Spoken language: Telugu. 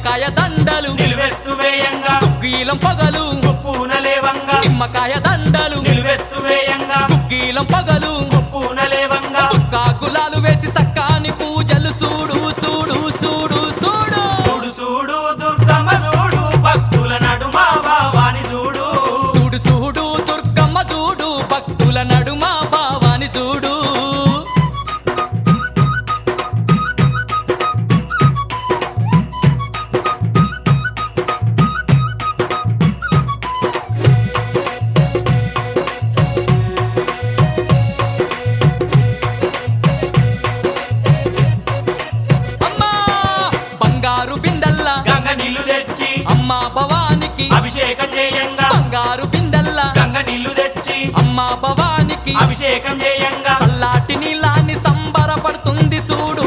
నిమ్మకాయ దండలు నిలువెత్తు వేయంగా కుక్కీలం పగలు పూనలేవంగా నిమ్మకాయ దండలు నిలువెత్తు వేయంగా కుక్కీలం పగలు పూనలేవంగా దుక్కా గులాలు వేసి సక్కాని పూజలు చూడు చూడు చూడు చూడు చూడు చూడు దుర్గమ్మ చూడు భక్తుల నడుమ భావాని చూడు చూడు చూడు దుర్గమ్మ చూడు భక్తుల నడుమ భావాని చూడు అమ్మా బంగారు బిందల్లా గంగ నీళ్లు తెచ్చి అమ్మా భవానికి అభిషేకం చేయంగా బంగారు బిందల్లా గంగ నీళ్లు తెచ్చి అమ్మా భవానికి అభిషేకం చేయంగా చల్లాటి నీలాన్ని సంబరపడుతుంది చూడు